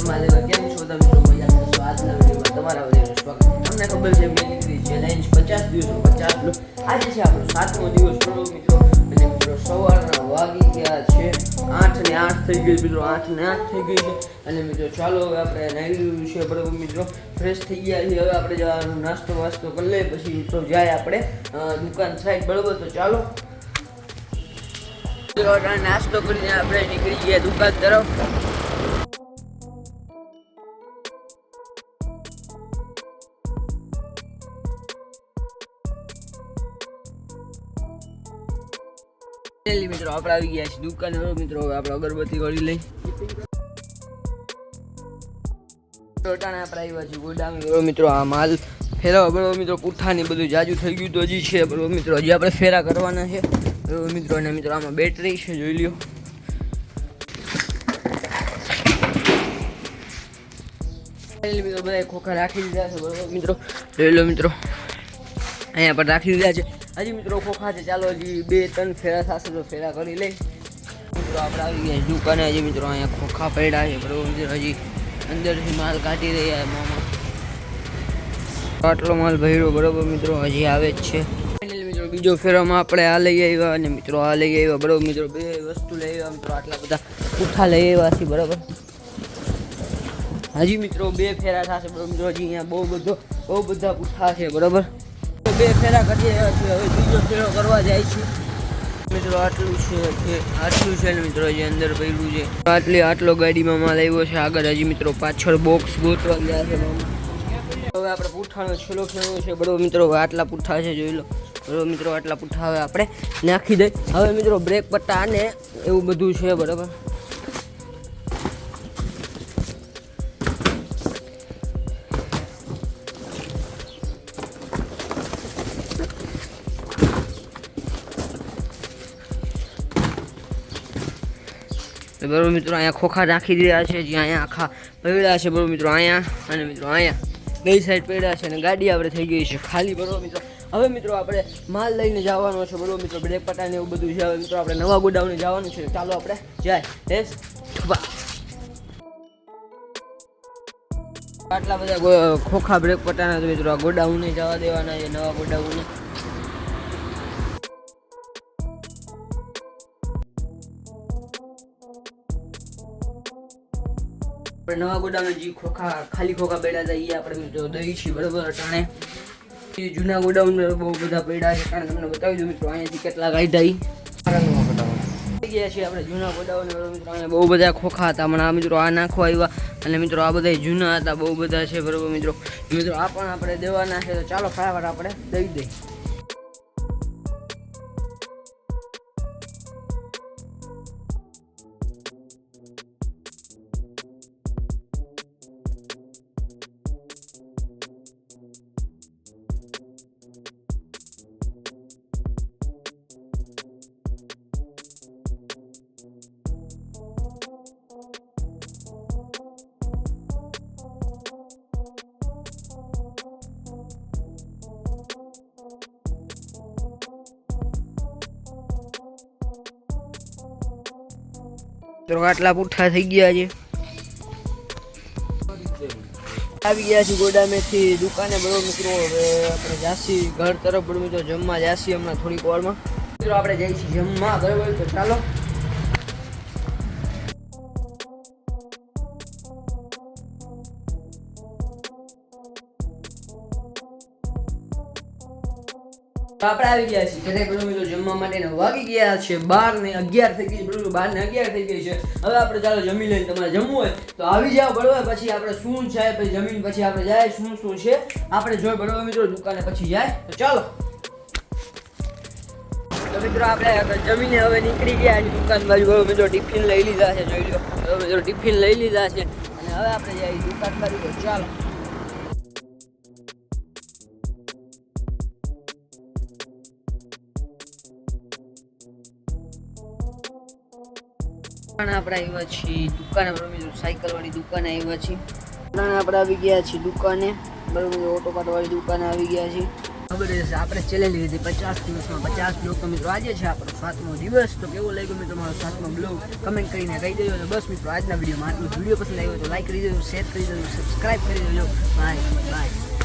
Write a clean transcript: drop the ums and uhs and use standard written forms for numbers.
મહાદેવ કેમ છો તમે મિત્રો મજામાં છો? આજના વિડીયોમાં તમારા બધાનું સ્વાગત છે. તમને ખબર છે મેં લીધી ચેલેન્જ 50 દિવસનો 50 લો. આજે છે આપણો 7મો દિવસ બરોબર મિત્રો. અને મિત્રો સવારના વાગી ગયા છે 8 ને 8 થઈ ગઈ મિત્રો, 8 ને 8 થઈ ગઈ છે. અને મિત્રો ચાલો હવે આપણે નાહી લીધું છે બરોબર મિત્રો, ફ્રેશ થઈ ગયા છે. હવે આપણે જવાનું નાસ્તો વાસ્તો કરી લઈએ, પછી તો જાય આપણે દુકાન સાઈડ બરોબર. તો ચાલો નાસ્તો કરીને આપણે નીકળી ગયા દુકાન તરફ. મિત્રો આપણે આવી ગયા છીએ દુકાને મિત્રો. હવે આપણે અગરબત્તી વળી લઈ ટોટાને આપણે આવ્યા છીએ ગોડાઉન બરોબર મિત્રો. આ માલ ફેરવા બરોબર મિત્રો, પુઠ્ઠાની બધું જાજુ થઈ ગયું તો હજી છે બરોબર મિત્રો. હજી આપણે ફેરા કરવાના છે બરોબર મિત્રો. અને મિત્રો આમાં બેટરી છે, જોઈ લ્યો. મિત્રો બધા ખોખા રાખી દીધા છે બરોબર મિત્રો, જોઈ લો મિત્રો. અહીંયા પર રાખી દીધા છે. હજી મિત્રો ખોખા છે, ચાલો હજી 2-3 ફેરા થશે તો ફેરા કરી લઈ મિત્રો. આપણે આવી ગયા દુકાને. હજી મિત્રો અહીંયા ખોખા પડ્યા છે બરોબર મિત્રો. હજી અંદરથી માલ કાઢી રહ્યા મામા. આટલો માલ ભર્યો બરોબર મિત્રો, હજી આવે જ છે મિત્રો. બીજો ફેરામાં આપણે આ લઈ આવ્યા અને મિત્રો આ લઈ આવ્યા બરોબર મિત્રો. 2 વસ્તુ લઈ આવ્યા મિત્રો. આટલા બધા પુઠ્ઠા લઈ આવ્યા છે બરોબર. હજી મિત્રો 2 ફેરા થશે બરોબર મિત્રો. હજી અહીંયા બહુ બધા પુઠ્ઠા છે બરોબર. 2 ફેરા કરીએ છે, હવે બીજો ફેરો કરવા જાય છે મિત્રો. આટલું છે ને મિત્રો. હજી અંદર પડ્યું છે આટલો ગાડીમાં માલ આવ્યો છે. આગળ હજી મિત્રો પાછળ બોક્સ ગોતવા ગયા છે મામા. હવે આપણે પુઠ્ઠાનો છેલ્લો ફેરો છે બરોબર મિત્રો. હવે આટલા પુઠ્ઠા છે, જોઈ લો બરોબર મિત્રો. આટલા પુઠ્ઠા હવે આપણે નાખી દઈએ. હવે મિત્રો બ્રેક પટ્ટા ને એવું બધું છે બરોબર. બરોબર મિત્રો અહીંયા ખોખા નાખી દીધા છે, જ્યાં અહીંયા આખા પડ્યા છે બરોબર મિત્રો. અહીંયા અને મિત્રો અહીંયા બે સાઈડ પડ્યા છે. અને ગાડી આપણે થઈ ગઈ છે ખાલી બરોબર મિત્રો. હવે મિત્રો આપણે માલ લઈને જવાનો છે બરોબર મિત્રો. બ્રેક પટ્ટા ને એવું બધું છે. હવે મિત્રો આપણે નવા ગોડાઉને જવાનું છે. ચાલો આપણે જાય. આટલા બધા ખોખા બ્રેક પટ્ટાના મિત્રો આ ગોડાઉને જવા દેવાના છે, નવા ગોડાઉને. નવા ગોડાઉન જે ખાલી ખોખા પડ્યા હતા એ આપણે મિત્રો દઈ છીએ બરોબર. અટાણે જૂના ગોડાઉન બહુ બધા પડ્યા છે, કારણ તમને બતાવી દઉં મિત્રો. અહીંયાથી કેટલા કાઢ્યા ગયા છે આપણે જૂના ગોડાઉન બરોબર મિત્રો. અહીંયા બહુ બધા ખોખા હતા હમણાં મિત્રો આ નાખવા આવ્યા. અને મિત્રો આ બધા જૂના હતા, બહુ બધા છે બરોબર મિત્રો. મિત્રો આ પણ આપણે દેવાના છે, તો ચાલો ફટાફટ આપણે દઈ દઈએ. તો આટલા પુઠ્ઠા થઈ ગયા છે. આવી ગયા છે ગોડામેથી દુકાને બરોબર મિત્રો. હવે આપણે જાસી ઘર તરફ બરોબર મિત્રો, જમવા જાસી હમણાં થોડીક વારમાં મિત્રો. આપણે જઈશું જમવા બરોબર. તો ચાલો આપણે આવી ગયા છીએ ઘરે બરોબર મિત્રો. જમવા માટે વાગી ગયા છે 12 ને 11 થઈ ગઈ બરોબર. 12 ને 11 થઈ ગઈ છે. હવે આપણે ચાલો જમી લઈને, તમારે જમવું હોય તો આવી જાવ બરોબર. પછી આપણે શું છે પછી જમીન પછી આપણે જાય શું છે આપણે જોઈ બરોબર મિત્રો. દુકાને પછી જાય. તો ચાલો તો મિત્રો આપણે જમીને હવે નીકળી ગયા છે દુકાન બાજુ બરોબર મિત્રો. ટિફિન લઈ લીધા છે, જોઈ લો બરોબર મિત્રો. ટિફિન લઈ લીધા છે અને હવે આપણે જાય દુકાન બાજુ. તો ચાલો આપણે આવ્યા છીએ દુકાને બરોબર મિત્રો. સાયકલ વાળી દુકાને આવ્યા છીએ. આપણે આવી ગયા છીએ દુકાને બરોબર. ઓટો પાટ વાળી દુકાને આવી ગયા છીએ. ખબર છે આપણે ચેલેન્જ લીધી 50 દિવસમાં 50 બ્લોગ. તો મિત્રો આજે છે આપણો 7મો દિવસ. તો કેવો લાગ્યો મિત્રો મારો 7મો બ્લોગ કમેન્ટ કરીને કહી દેજો. તો બસ મિત્રો આજના વિડીયોમાં આટલું. વિડીયો પસંદ આવ્યો તો લાઈક કરી દેજો, શેર કરી દેજો, સબસ્ક્રાઈબ કરી દેજો. Bye bye.